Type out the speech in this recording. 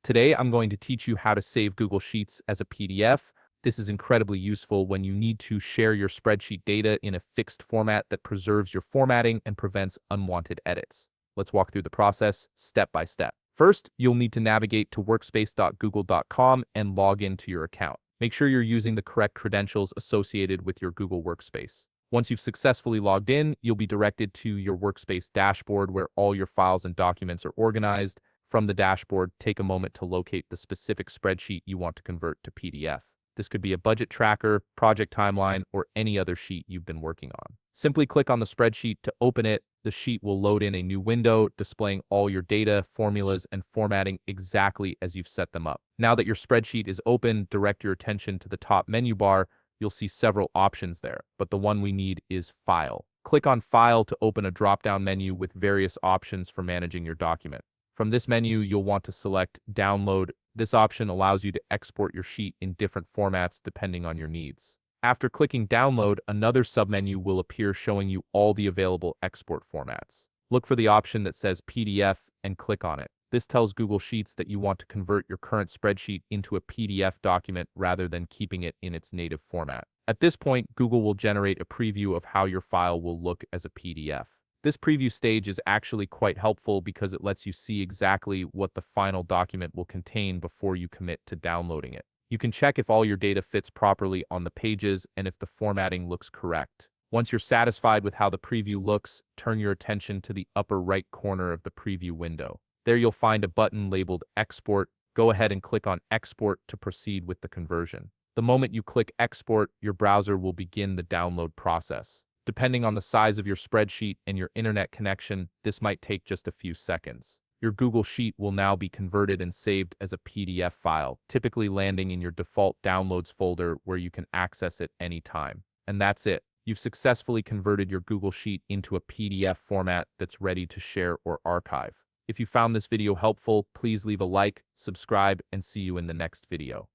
Today, I'm going to teach you how to save Google Sheets as a PDF. This is incredibly useful when you need to share your spreadsheet data in a fixed format that preserves your formatting and prevents unwanted edits. Let's walk through the process step by step. First, you'll need to navigate to workspace.google.com and log into your account. Make sure you're using the correct credentials associated with your Google Workspace. Once you've successfully logged in, you'll be directed to your Workspace dashboard where all your files and documents are organized. From the dashboard, take a moment to locate the specific spreadsheet you want to convert to PDF. This could be a budget tracker, project timeline, or any other sheet you've been working on. Simply click on the spreadsheet to open it. The sheet will load in a new window displaying all your data, formulas, and formatting exactly as you've set them up. Now that your spreadsheet is open, direct your attention to the top menu bar. You'll see several options there, but the one we need is File. Click on File to open a drop-down menu with various options for managing your document. From this menu, you'll want to select Download. This option allows you to export your sheet in different formats depending on your needs. After clicking Download, another submenu will appear showing you all the available export formats. Look for the option that says PDF and click on it. This tells Google Sheets that you want to convert your current spreadsheet into a PDF document rather than keeping it in its native format. At this point, Google will generate a preview of how your file will look as a PDF. This preview stage is actually quite helpful because it lets you see exactly what the final document will contain before you commit to downloading it. You can check if all your data fits properly on the pages and if the formatting looks correct. Once you're satisfied with how the preview looks, turn your attention to the upper right corner of the preview window. There you'll find a button labeled Export. Go ahead and click on Export to proceed with the conversion. The moment you click Export, your browser will begin the download process. Depending on the size of your spreadsheet and your internet connection, this might take just a few seconds. Your Google Sheet will now be converted and saved as a PDF file, typically landing in your default Downloads folder where you can access it anytime. And that's it. You've successfully converted your Google Sheet into a PDF format that's ready to share or archive. If you found this video helpful, please leave a like, subscribe, and see you in the next video.